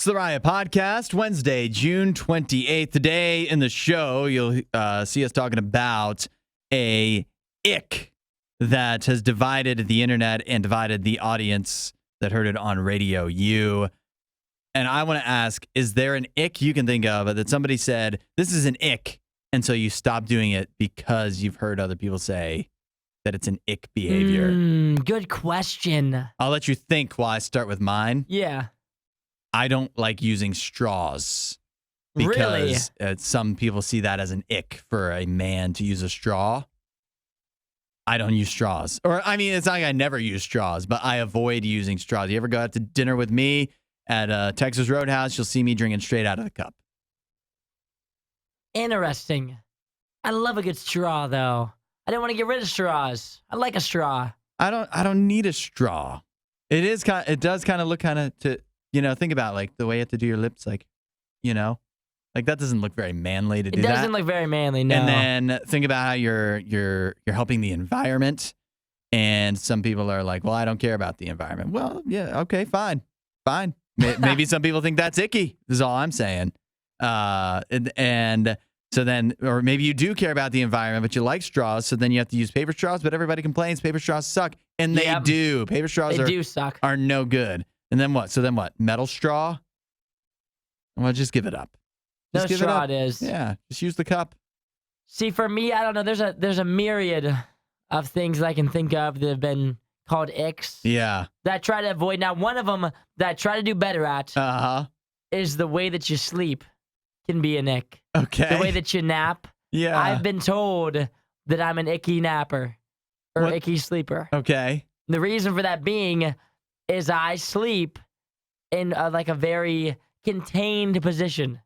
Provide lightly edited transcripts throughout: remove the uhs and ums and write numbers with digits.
the Riot Podcast, Wednesday, June 28th. Today in the show, you'll see us talking about a ick that has divided the internet and divided the audience that heard it on RadioU. And I want to ask, is there an ick you can think of that somebody said, this is an ick, and so you stop doing it because you've heard other people say that it's an ick behavior? Good question. I'll let you think while I start with mine. Yeah. I don't like using straws Really? because some people see that as an ick for a man to use a straw. I don't use straws. Or, I mean, it's not like I never use straws, but I avoid using straws. You ever go out to dinner with me at Texas Roadhouse, you'll see me drinking straight out of the cup. Interesting. I love a good straw, though. I didn't want to get rid of straws. I like a straw. I don't need a straw. It does kind of look kind of to, think about like the way you have to do your lips, like, like that doesn't look very manly to do that. It doesn't look very manly, no. And then think about how you're helping the environment. And some people are like, well, I don't care about the environment. Well, yeah, okay, fine. Maybe some people think that's icky. This is all I'm saying. And so then, or maybe you do care about the environment, but you like straws. So then you have to use paper straws. But everybody complains paper straws suck, and they do. Paper straws do suck. Are no good. And then what? So then what? Metal straw? Well, just give it up. No straw it is. Yeah, just use the cup. See, for me, I don't know. There's a myriad of things that I can think of that have been called icks. Yeah. That I try to avoid. Now, one of them that I try to do better at is the way that you sleep can be an ick. Okay. The way that you nap. Yeah. I've been told that I'm an icky napper or icky sleeper. Okay. The reason for that being is I sleep in like a very contained position.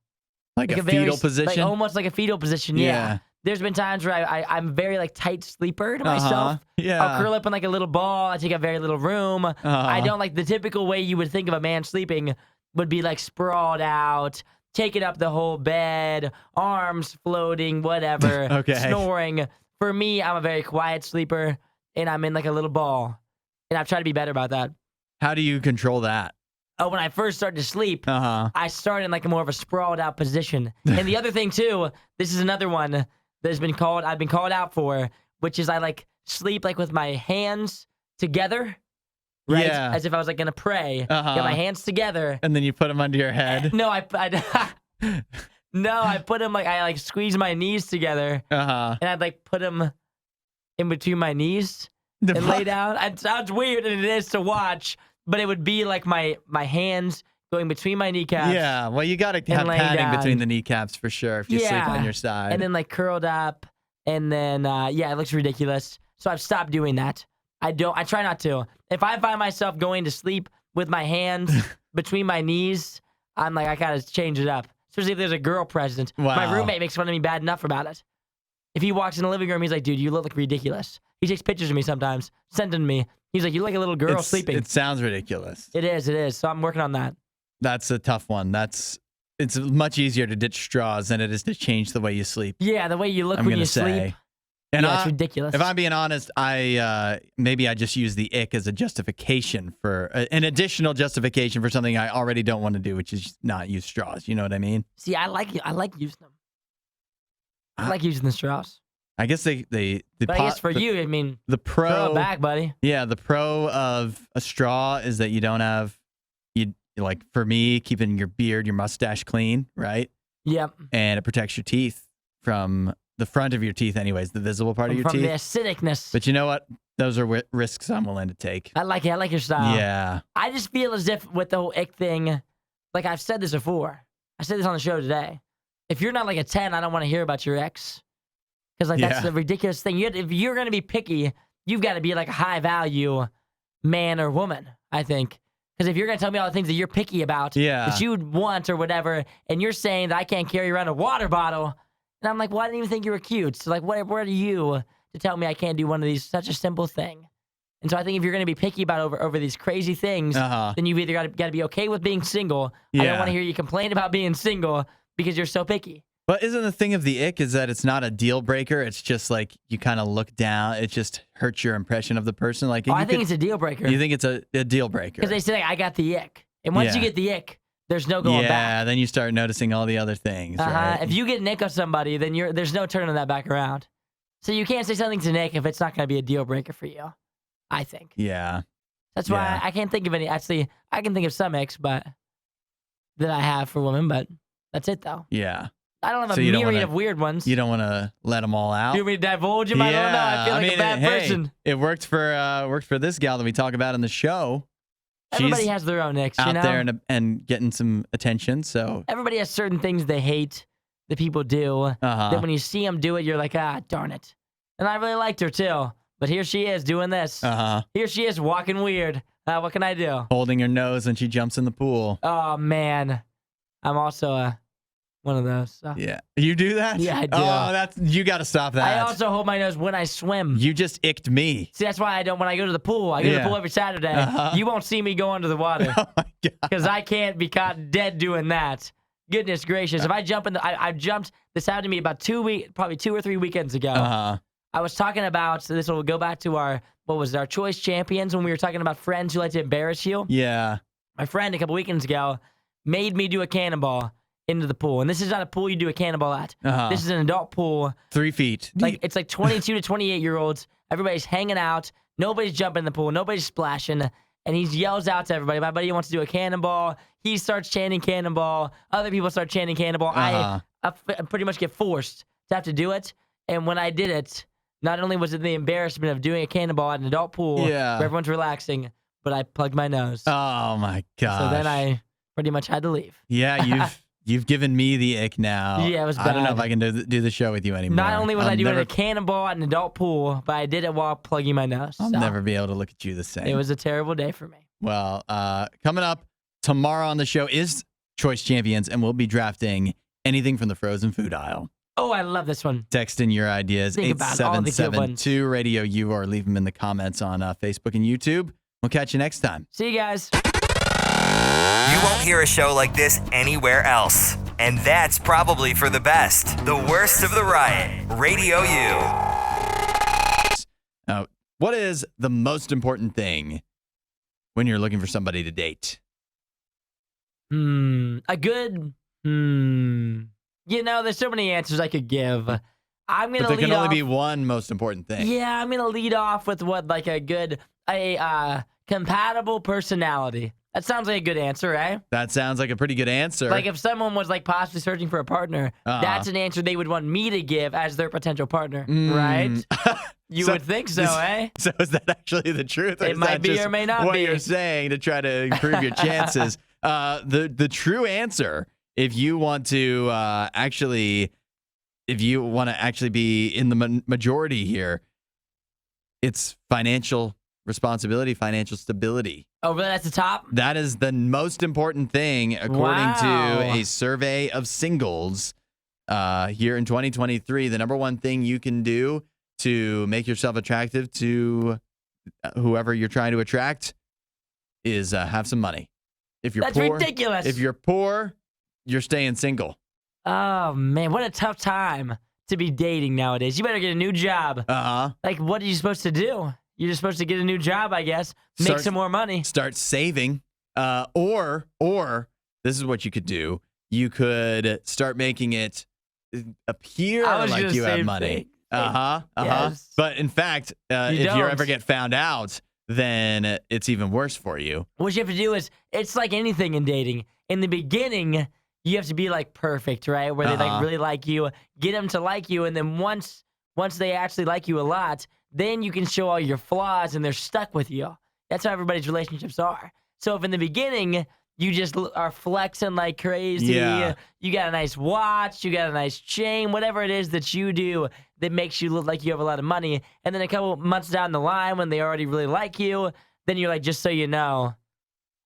Like a fetal position? Like almost like a fetal position, yeah. There's been times where I'm very like tight sleeper to myself. Yeah. I'll curl up in like a little ball. I take up very little room. I don't like the typical way you would think of a man sleeping would be like sprawled out, taking up the whole bed, arms floating, whatever, Okay. snoring. For me, I'm a very quiet sleeper, and I'm in like a little ball. And I've tried to be better about that. How do you control that? Oh, when I first started to sleep, I started in like more of a sprawled out position. And the other thing too, this is another one I've been called out for, which is I like sleep like with my hands together, right? Yeah. As if I was like gonna pray. Get my hands together. And then you put them under your head? No, I put them like, I like squeeze my knees together. And I'd like put them in between my knees and lay down. It sounds weird, and it is to watch. But it would be like my hands going between my kneecaps. Yeah, well, you got to have padding between the kneecaps for sure if you sleep on your side. And then like curled up, and then, it looks ridiculous. So I've stopped doing that. I try not to. If I find myself going to sleep with my hands between my knees, I'm like, I got to change it up. Especially if there's a girl present. Wow. My roommate makes fun of me bad enough about it. If he walks in the living room, he's like, dude, you look like ridiculous. He takes pictures of me sometimes, send them to me. He's like, you look like a little girl sleeping. It sounds ridiculous. It is. So I'm working on that. That's a tough one. It's much easier to ditch straws than it is to change the way you sleep. Yeah, the way you look when you sleep. And it's ridiculous. If I'm being honest, maybe I just use the ick as a justification for an additional justification for something I already don't want to do, which is not use straws. You know what I mean? See, I like using them. I like using the straws. I guess I guess for you, I mean, the pro throw it back, buddy. Yeah, the pro of a straw is that you don't have like for me keeping your beard, your mustache clean, right? Yep. And it protects your teeth from the front of your teeth, anyways, the visible part of your teeth. From the acidicness. But you know what? Those are risks I'm willing to take. I like it. I like your style. Yeah. I just feel as if with the whole ick thing, like I've said this before. I said this on the show today. If you're not like a 10, I don't want to hear about your ex. Because like that's the ridiculous thing. If you're going to be picky, you've got to be like a high value man or woman, I think. Because if you're going to tell me all the things that you're picky about, that you want or whatever, and you're saying that I can't carry around a water bottle, and I'm like, well, I didn't even think you were cute. So like, what are you to tell me I can't do one of these, such a simple thing? And so I think if you're going to be picky about over these crazy things, then you've either got to be okay with being single. I don't want to hear you complain about being single because you're so picky. But isn't the thing of the ick is that it's not a deal breaker? It's just like you kind of look down. It just hurts your impression of the person. Like I think it's a deal breaker. You think it's a deal breaker? Because they say, I got the ick. And once you get the ick, there's no going back. Yeah, then you start noticing all the other things, right? If you get an ick of somebody, then there's no turning that back around. So you can't say something to Nick if it's not going to be a deal breaker for you, I think. Yeah. That's why I can't think of any. Actually, I can think of some icks that I have for women, but that's it, though. Yeah. I don't have a myriad of weird ones. You don't want to let them all out? You want me to divulge them? I don't know. I feel like a bad person. It worked for this gal that we talk about in the show. Everybody has their own icks, out there and getting some attention. So everybody has certain things they hate that people do. That when you see them do it, you're like, darn it. And I really liked her too. But here she is doing this. Here she is walking weird. What can I do? Holding her nose when she jumps in the pool. Oh man, I'm also one of those. So. Yeah, you do that? Yeah, I do. Oh, you got to stop that. I also hold my nose when I swim. You just icked me. See, that's why I don't. When I go to the pool, I go to the pool every Saturday. You won't see me go under the water. Oh my god! Because I can't be caught dead doing that. Goodness gracious! If I jump in I jumped. This happened to me about probably 2 or 3 weekends ago. I was talking about. So this will go back to our choice champions when we were talking about friends who like to embarrass you. Yeah. My friend a couple weekends ago made me do a cannonball into the pool. And this is not a pool you do a cannonball at. This is an adult pool. 3 feet. It's like 22 to 28-year-olds. Everybody's hanging out. Nobody's jumping in the pool. Nobody's splashing. And he yells out to everybody, my buddy wants to do a cannonball. He starts chanting cannonball. Other people start chanting cannonball. I pretty much get forced to have to do it. And when I did it, not only was it the embarrassment of doing a cannonball at an adult pool where everyone's relaxing, but I plugged my nose. Oh my gosh. So then I pretty much had to leave. Yeah, you've given me the ick now. Yeah, it was bad. I don't know if I can do the show with you anymore. Not only was I doing a cannonball at an adult pool, but I did it while plugging my nose. I'll never be able to look at you the same. It was a terrible day for me. Well, coming up tomorrow on the show is Choice Champions, and we'll be drafting anything from the frozen food aisle. Oh, I love this one. Text in your ideas, 8772 Radio U, or leave them in the comments on Facebook and YouTube. We'll catch you next time. See you guys. You won't hear a show like this anywhere else. And that's probably for the best. The worst of the riot. Radio U. What is the most important thing when you're looking for somebody to date? A good... You know, there's so many answers I could give. But there can only be one most important thing. Yeah, I'm going to lead off with a compatible personality. That sounds like a good answer, right? That sounds like a pretty good answer. Like if someone was like possibly searching for a partner, that's an answer they would want me to give as their potential partner, right? You would think so, eh? So is that actually the truth? Or it might be or may not what be. What you're saying to try to improve your chances. The true answer, if you want to actually be in the majority here, it's financial responsibility, financial stability. Oh, really? That's the top? That is the most important thing, according to a survey of singles here in 2023. The number one thing you can do to make yourself attractive to whoever you're trying to attract is have some money. If you're That's poor, ridiculous. If you're poor, you're staying single. Oh, man. What a tough time to be dating nowadays. You better get a new job. Like, what are you supposed to do? You're just supposed to get a new job, I guess. Make some more money. Start saving. Or this is what you could do. You could start making it appear like you have money. Yes. But in fact, if you ever get found out, then it's even worse for you. What you have to do is, it's like anything in dating. In the beginning, you have to be like perfect, right? Where they like really like you, get them to like you, and then once they actually like you a lot, then you can show all your flaws and they're stuck with you. That's how everybody's relationships are. So if in the beginning you just are flexing like crazy, you got a nice watch, you got a nice chain, whatever it is that you do that makes you look like you have a lot of money, and then a couple months down the line when they already really like you, then you're like, just so you know,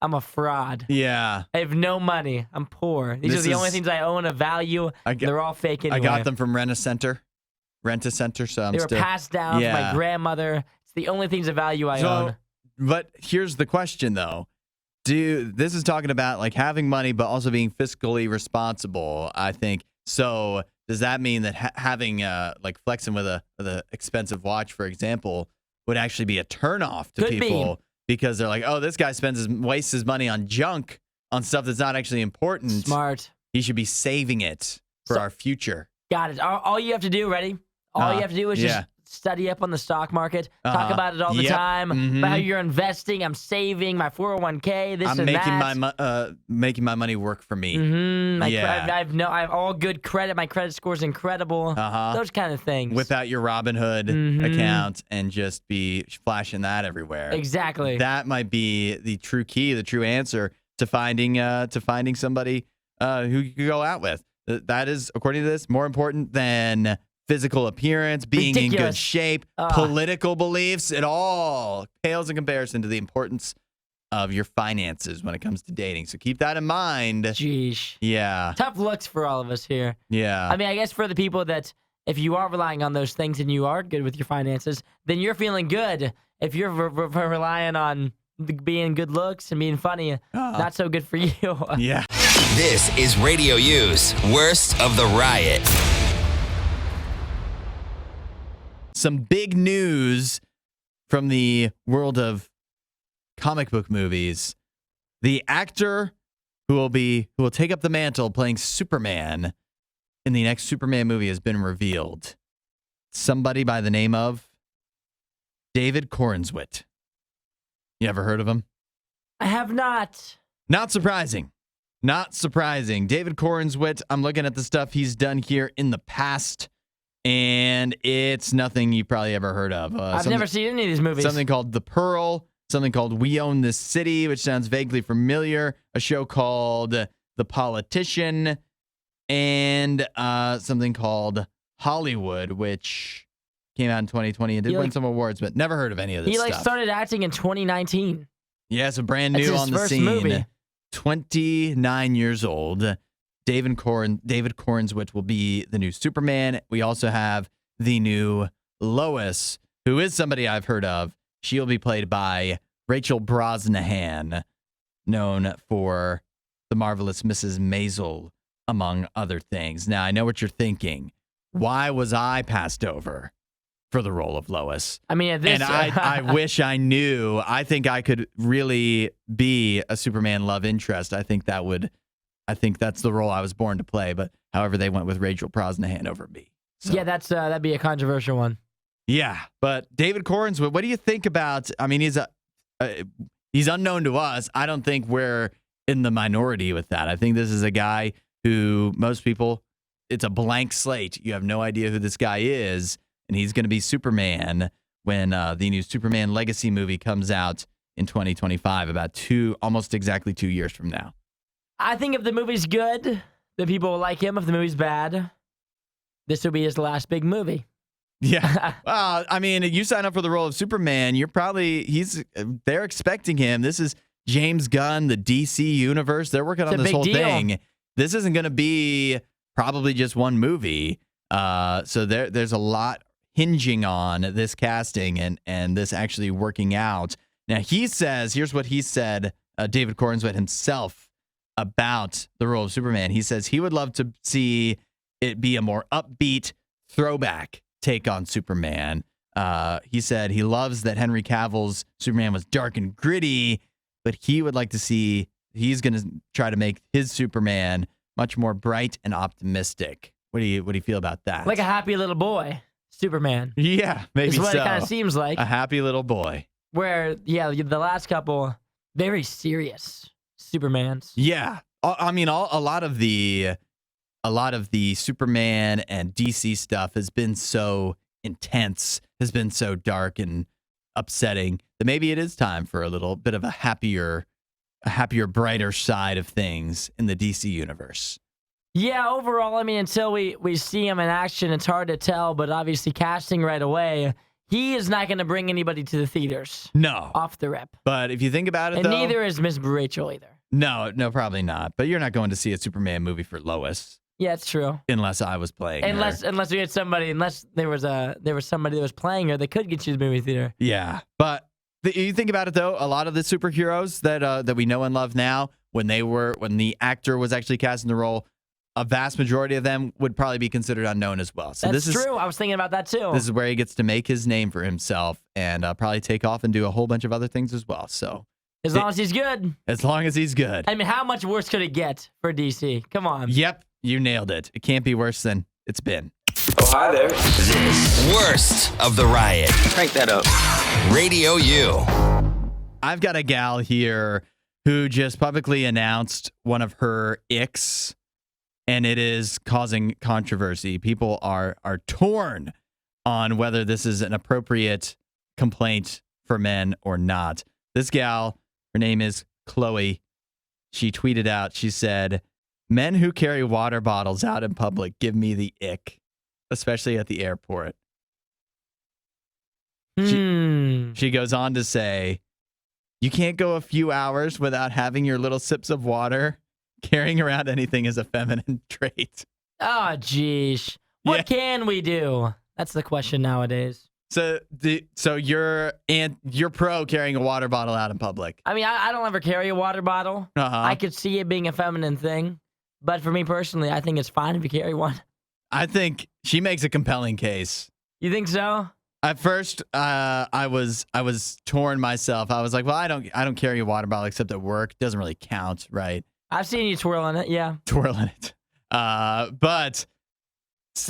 I'm a fraud. Yeah. I have no money. I'm poor. These are the only things I own of value. They're all fake anyway. I got them from Rent-A-Center, so they were passed down from my grandmother. It's the only things of value I own. But here's the question, though. This is talking about like having money, but also being fiscally responsible, I think. So does that mean that having like flexing with a expensive watch, for example, would actually be a turnoff to people? Because they're like, oh, this guy wastes his money on junk on stuff that's not actually important. Smart. He should be saving it for our future. Got it. All you have to do, ready? All you have to do is just study up on the stock market, talk about it all the time, about how you're investing. I'm saving my 401k, this and that. I'm making my money work for me. I have all good credit. My credit score is incredible. Those kind of things. Whip out your Robinhood account and just be flashing that everywhere. Exactly. That might be the true key, the true answer to finding somebody who you could go out with. That is, according to this, more important than physical appearance, being in good shape, political beliefs. It all pales in comparison to the importance of your finances when it comes to dating. So keep that in mind. Jeez. Yeah. Tough looks for all of us here. Yeah. I mean, I guess for the people that, if you are relying on those things and you are good with your finances, then you're feeling good. If you're relying on being good looks and being funny, not so good for you. Yeah. This is Radio U's Worst of the Riot. Some big news from the world of comic book movies. The actor who will take up the mantle playing Superman in the next Superman movie has been revealed. Somebody by the name of David Corenswet. You ever heard of him? I have not. Not surprising. Not surprising. David Corenswet, I'm looking at the stuff he's done here in the past, and it's nothing you probably ever heard of. I've never seen any of these movies. Something called The Pearl, something called We Own This City, which sounds vaguely familiar, a show called The Politician, and something called Hollywood, which came out in 2020 and did win some awards, but never heard of any of this stuff. He started acting in 2019. Yeah, so brand new on the scene. Movie. 29 years old. David Corenswet will be the new Superman. We also have the new Lois, who is somebody I've heard of. She'll be played by Rachel Brosnahan, known for The Marvelous Mrs. Maisel, among other things. Now, I know what you're thinking. Why was I passed over for the role of Lois? I mean, I wish I knew. I think I could really be a Superman love interest. I think that's the role I was born to play. But however, they went with Rachel Brosnahan over me. So. Yeah, that'd be a controversial one. Yeah, but David Corenswet, what do you think about? I mean, he's unknown to us. I don't think we're in the minority with that. I think this is a guy who most people, it's a blank slate. You have no idea who this guy is, and he's going to be Superman when the new Superman Legacy movie comes out in 2025, about almost exactly 2 years from now. I think if the movie's good, then people will like him. If the movie's bad, this will be his last big movie. Yeah. I mean, you sign up for the role of Superman, they're expecting him. This is James Gunn, the DC universe. They're working on this whole thing. This isn't going to be probably just one movie. So there's a lot hinging on this casting and this actually working out. Now, here's what he said, David Corenswet himself, about the role of Superman. He says he would love to see it be a more upbeat throwback take on Superman. He said he loves that Henry Cavill's Superman was dark and gritty, but he would like to see, he's going to try to make his Superman much more bright and optimistic. What do you feel about that? Like a happy little boy, Superman. Yeah, maybe so. Is what it kind of seems like. A happy little boy. Where, yeah, the last couple, very serious Supermans. Yeah. I mean, a lot of the Superman and DC stuff has been so intense, has been so dark and upsetting that maybe it is time for a little bit of a happier, brighter side of things in the DC universe. Yeah, overall, I mean, until we see him in action, it's hard to tell, but obviously casting right away, he is not going to bring anybody to the theaters. No. Off the rip. But if you think about it, and neither is Miss Rachel either. No, probably not. But you're not going to see a Superman movie for Lois. Yeah, it's true. Unless I was playing her. Unless we had somebody, unless there was somebody that was playing her, they could get you to the movie theater. Yeah, but you think about it though, a lot of the superheroes that we know and love now, when the actor was actually cast in the role, a vast majority of them would probably be considered unknown as well. So That's true. I was thinking about that too. This is where he gets to make his name for himself and probably take off and do a whole bunch of other things as well. So As long as he's good. As long as he's good. I mean, how much worse could it get for DC? Come on. Yep, you nailed it. It can't be worse than it's been. Oh, hi there. This worst of the riot. Crank that up. Radio U. I've got a gal here who just publicly announced one of her icks, and it is causing controversy. People are torn on whether this is an appropriate complaint for men or not. This gal, her name is Chloe. She tweeted out, she said, "Men who carry water bottles out in public give me the ick, especially at the airport." She goes on to say, "You can't go a few hours without having your little sips of water. Carrying around anything is a feminine trait." Oh, geez. What can we do? That's the question nowadays. So you're pro carrying a water bottle out in public. I mean, I don't ever carry a water bottle. I could see it being a feminine thing. But for me personally, I think it's fine if you carry one. I think she makes a compelling case. You think so? At first, I was torn myself. I was like, well, I don't carry a water bottle except at work. Doesn't really count, right? I've seen you twirling it, yeah. Twirling it. But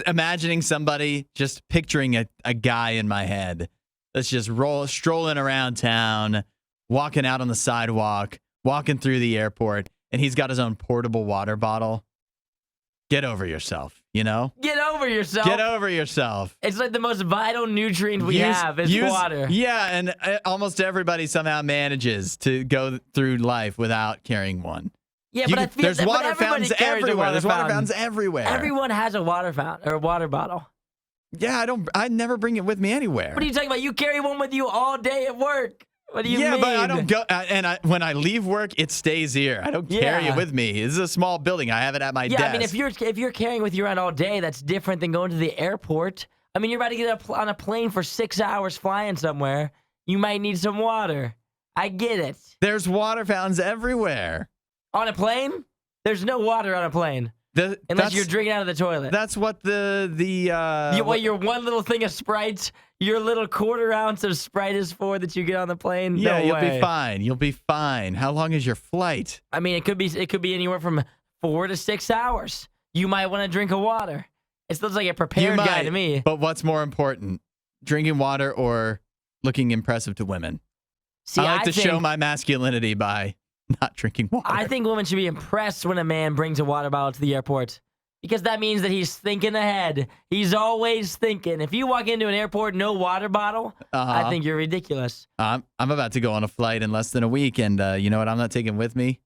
imagining somebody, just picturing a guy in my head that's just strolling around town, walking out on the sidewalk, walking through the airport, and he's got his own portable water bottle. Get over yourself, you know? Get over yourself. Get over yourself. It's like the most vital nutrient we have is water. Yeah, and almost everybody somehow manages to go through life without carrying one. Yeah, but I feel there's water everybody fountains everywhere. There's water fountains everywhere. Everyone has a water fountain or a water bottle. Yeah, I never bring it with me anywhere. What are you talking about? You carry one with you all day at work. What do you mean? Yeah, but I don't go. When I leave work, it stays here. I don't carry it with me. This is a small building. I have it at my desk. Yeah, I mean, if you're carrying with you around all day, that's different than going to the airport. I mean, you're about to get on a plane for 6 hours flying somewhere. You might need some water. I get it. There's water fountains everywhere. On a plane? There's no water on a plane. Unless you're drinking out of the toilet. That's what your one little thing of Sprite, your little quarter ounce of Sprite is for that you get on the plane. Yeah, no you'll way. be fine. You'll be fine. How long is your flight? I mean, it could be anywhere from 4 to 6 hours. You might want to drink a water. It looks like a prepared guy to me. But what's more important, drinking water or looking impressive to women? See, I like to show my masculinity by not drinking water. I think women should be impressed when a man brings a water bottle to the airport because that means that he's thinking ahead. He's always thinking. If you walk into an airport, no water bottle, I think you're ridiculous. I'm about to go on a flight in less than a week, and you know what I'm not taking with me?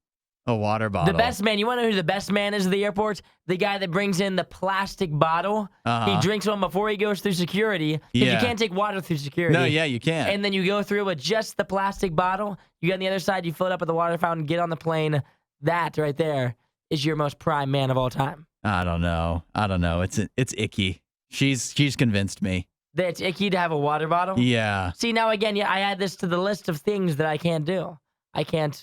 A water bottle. The best man. You want to know who the best man is at the airport? The guy that brings in the plastic bottle. He drinks one before he goes through security. Because you can't take water through security. No, yeah, you can. And then you go through with just the plastic bottle. You get on the other side, you fill it up at the water fountain, get on the plane. That right there is your most prime man of all time. I don't know. It's icky. She's convinced me. That it's icky to have a water bottle? Yeah. See, now again, I add this to the list of things that I can't do. I can't,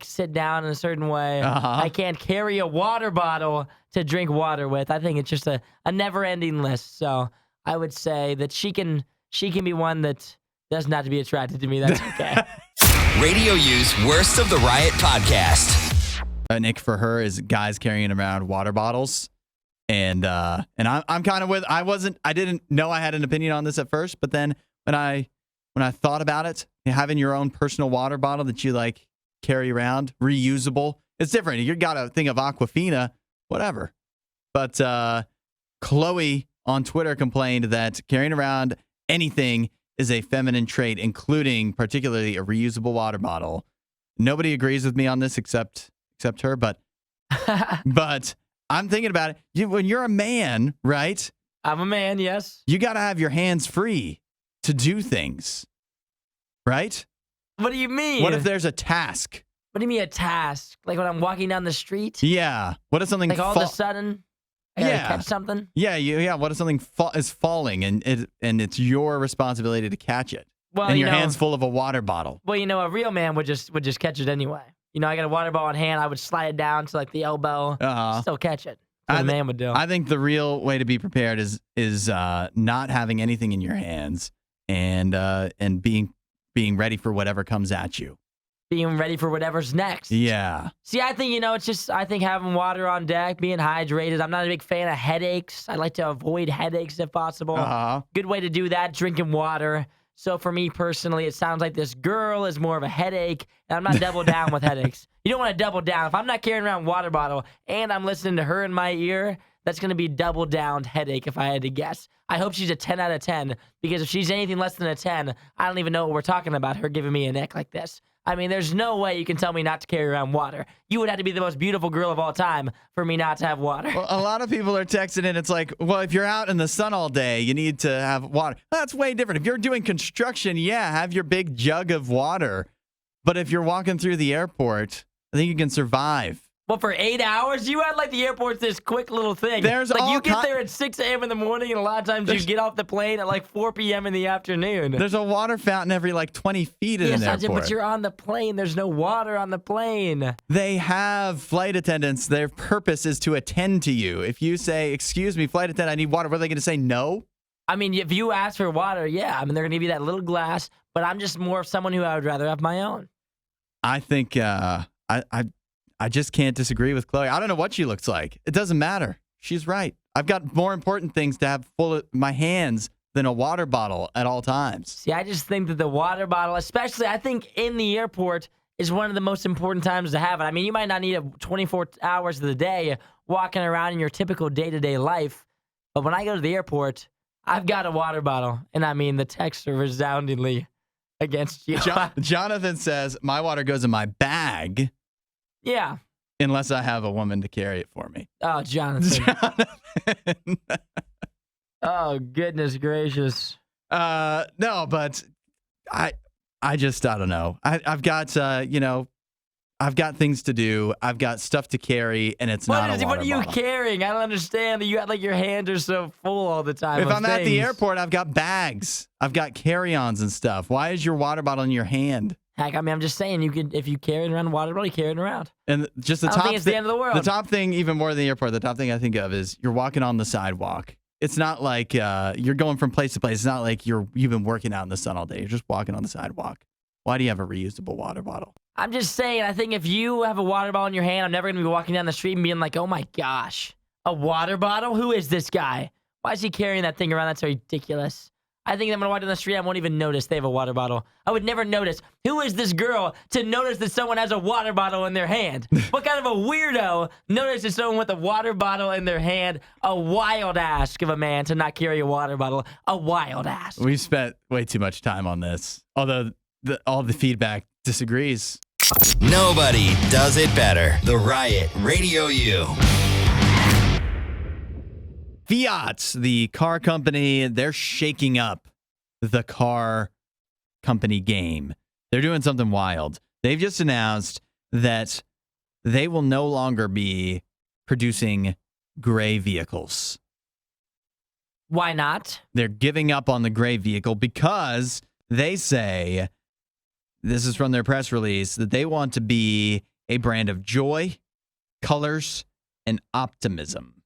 sit down in a certain way. I can't carry a water bottle to drink water with. I think it's just a never-ending list. So I would say that she can be one that doesn't have to be attracted to me. That's okay. Radio U's Worst of the Riot podcast. Nick, for her, is guys carrying around water bottles. And I'm kind of with, I didn't know I had an opinion on this at first, but then when I thought about it, having your own personal water bottle that you carry around, reusable, it's different. You got to think of Aquafina, whatever. But Chloe on Twitter complained that carrying around anything is a feminine trait, including particularly a reusable water bottle. Nobody agrees with me on this except her, but I'm thinking about it. When you're a man, right? I'm a man, yes. You got to have your hands free to do things. Right? What do you mean? What if there's a task? What do you mean a task? Like when I'm walking down the street? Yeah. What if something all of a sudden I gotta catch something? Yeah. What if something is falling and it's your responsibility to catch it? Well, and your hand's full of a water bottle. Well, a real man would just catch it anyway. I got a water bottle in hand. I would slide it down to the elbow. Still catch it. That's what a man would do. I think the real way to be prepared is not having anything in your hands and being ready for whatever comes at you. being ready for whatever's next. Yeah. See, I think, it's just, I think having water on deck, being hydrated. I'm not a big fan of headaches. I like to avoid headaches if possible. Good way to do that, drinking water. So for me personally, it sounds like this girl is more of a headache, and I'm not double down with headaches. You don't want to double down. If I'm not carrying around a water bottle and I'm listening to her in my ear, that's going to be double down headache if I had to guess. I hope she's a 10 out of 10, because if she's anything less than a 10, I don't even know what we're talking about, her giving me a neck like this. I mean, there's no way you can tell me not to carry around water. You would have to be the most beautiful girl of all time for me not to have water. Well, a lot of people are texting in. It's like, well, if you're out in the sun all day, you need to have water. That's way different. If you're doing construction, yeah, have your big jug of water. But if you're walking through the airport, I think you can survive. Well, for 8 hours? You act like the airport's this quick little thing. There's like all you get there at 6 a.m. in the morning, and a lot of times you get off the plane at like 4 p.m. in the afternoon. There's a water fountain every like 20 feet in an airport. But you're on the plane. There's no water on the plane. They have flight attendants. Their purpose is to attend to you. If you say, excuse me, flight attendant, I need water, what are they going to say? No? I mean, if you ask for water, yeah. I mean, they're going to give you that little glass, but I'm just more of someone who I would rather have my own. I think I just can't disagree with Chloe. I don't know what she looks like. It doesn't matter. She's right. I've got more important things to have full of my hands than a water bottle at all times. See, I just think that the water bottle, especially I think in the airport, is one of the most important times to have it. I mean, you might not need it 24 hours of the day walking around in your typical day-to-day life, but when I go to the airport, I've got a water bottle, and I mean, the texts are resoundingly against you. Jonathan says, my water goes in my bag. Yeah. Unless I have a woman to carry it for me. Oh, Jonathan. Oh, goodness gracious. No, but I don't know. I've got, I've got things to do. I've got stuff to carry, and it's not a water What are you bottle. carrying? I don't understand. You got like your hands are so full all the time. If I'm at the airport, I've got bags. I've got carry-ons and stuff. Why is your water bottle in your hand? Heck, I mean, I'm just saying, if you carry it around a water bottle, you carry it around. And just the I don't top think it's the end of the world. The top thing, even more than the airport, the top thing I think of is you're walking on the sidewalk. It's not like you're going from place to place. It's not like you've been working out in the sun all day. You're just walking on the sidewalk. Why do you have a reusable water bottle? I'm just saying, I think if you have a water bottle in your hand, I'm never going to be walking down the street and being like, oh my gosh, a water bottle? Who is this guy? Why is he carrying that thing around? That's ridiculous. I think I'm going to walk down the street, I won't even notice they have a water bottle. I would never notice. Who is this girl to notice that someone has a water bottle in their hand? What kind of a weirdo notices someone with a water bottle in their hand? A wild ask of a man to not carry a water bottle. A wild ask. We've spent way too much time on this, although all the feedback disagrees. Nobody does it better. The Riot Radio U. Fiat, the car company, they're shaking up the car company game. They're doing something wild. They've just announced that they will no longer be producing gray vehicles. Why not? They're giving up on the gray vehicle because they say, this is from their press release, that they want to be a brand of joy, colors, and optimism.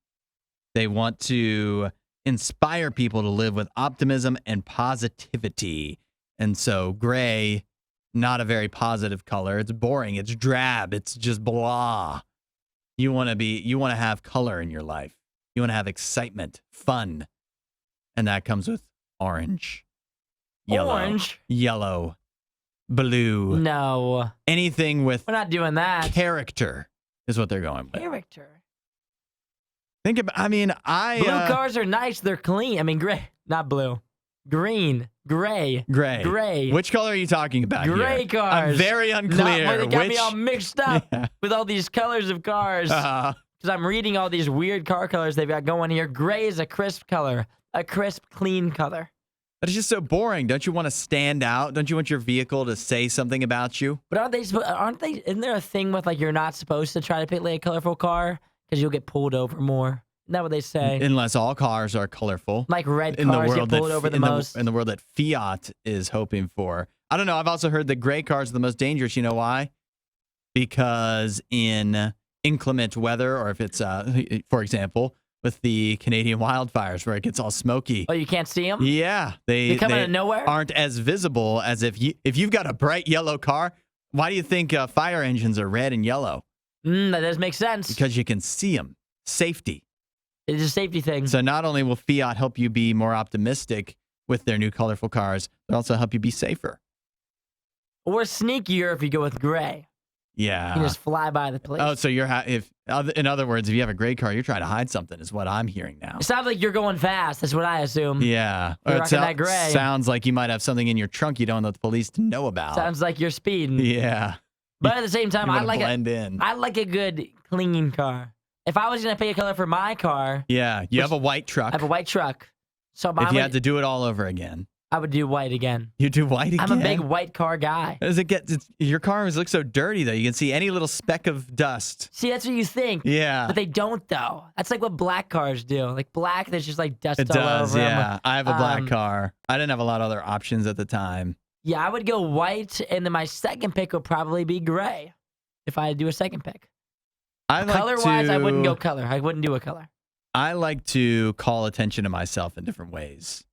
They want to inspire people to live with optimism and positivity. And so gray, not a very positive color. It's boring. It's drab. It's just blah. You want to have color in your life. You want to have excitement, fun. And that comes with orange, yellow, blue. No. Anything with We're not doing that. character is what they're going with. Character. Think about, Blue cars are nice. They're clean. I mean, gray, not blue. Green, gray. Which color are you talking about Gray here? cars. I'm very unclear. They got me all mixed up with all these colors of cars. Because I'm reading all these weird car colors they've got going here. Gray is a crisp color. A crisp, clean color. But it's just so boring. Don't you want to stand out? Don't you want your vehicle to say something about you? But isn't there a thing with like you're not supposed to try to pick like a colorful car because you'll get pulled over more? Isn't that what they say? Unless all cars are colorful. Like red cars get pulled over the most. In the world that Fiat is hoping for. I don't know. I've also heard that gray cars are the most dangerous. You know why? Because in inclement weather, or if it's, for example, with the Canadian wildfires where it gets all smoky. Oh, you can't see them? Yeah. They come out of nowhere? Aren't as visible as if you've got a bright yellow car. Why do you think fire engines are red and yellow? That does make sense. Because you can see them. Safety. It's a safety thing. So not only will Fiat help you be more optimistic with their new colorful cars, they'll also help you be safer. Or sneakier if you go with gray. Yeah. You can just fly by the place. Oh, so in other words, if you have a gray car, you're trying to hide something, is what I'm hearing now. It sounds like you're going fast. That's what I assume. Yeah. You're rocking that gray. Sounds like you might have something in your trunk you don't want the police to know about. Sounds like you're speeding. Yeah. But at the same time, I like a good clean car. If I was gonna pick a color for my car, yeah, you have a white truck. I have a white truck. So if you had to do it all over again, I would do white again. You do white again? I'm a big white car guy. Your car always looks so dirty, though. You can see any little speck of dust. See, that's what you think. Yeah. But they don't, though. That's like what black cars do. Like black, there's just like dust all over them. Yeah. I have a black car. I didn't have a lot of other options at the time. Yeah, I would go white, and then my second pick would probably be gray if I had to do a second pick. Color-wise, I wouldn't go color. I wouldn't do a color. I like to call attention to myself in different ways.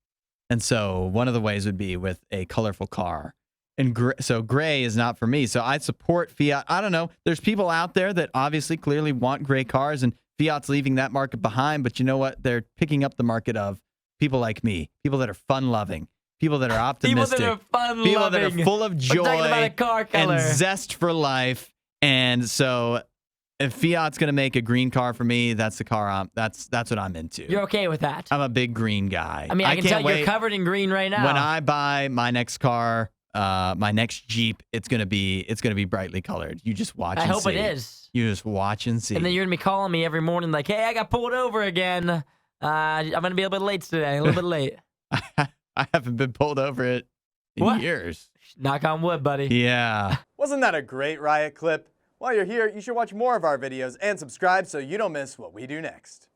And so one of the ways would be with a colorful car. And so gray is not for me. So I support Fiat. I don't know. There's people out there that obviously clearly want gray cars, and Fiat's leaving that market behind. But you know what? They're picking up the market of people like me, people that are fun-loving, people that are optimistic, people that are fun-loving, people that are full of joy about a car color. and zest for life. And so if Fiat's going to make a green car for me, that's the car that's what I'm into. You're okay with that? I'm a big green guy. I mean, I can tell you're covered in green right now. When I buy my next car, my next Jeep, it's gonna be brightly colored. You just watch. I hope it is. You just watch and see. And then you're gonna be calling me every morning like, "Hey, I got pulled over again. I'm gonna be a little bit late today. A little bit late." I haven't been pulled over in years. Knock on wood, buddy. Yeah. Wasn't that a great Riot clip? While you're here, you should watch more of our videos and subscribe so you don't miss what we do next.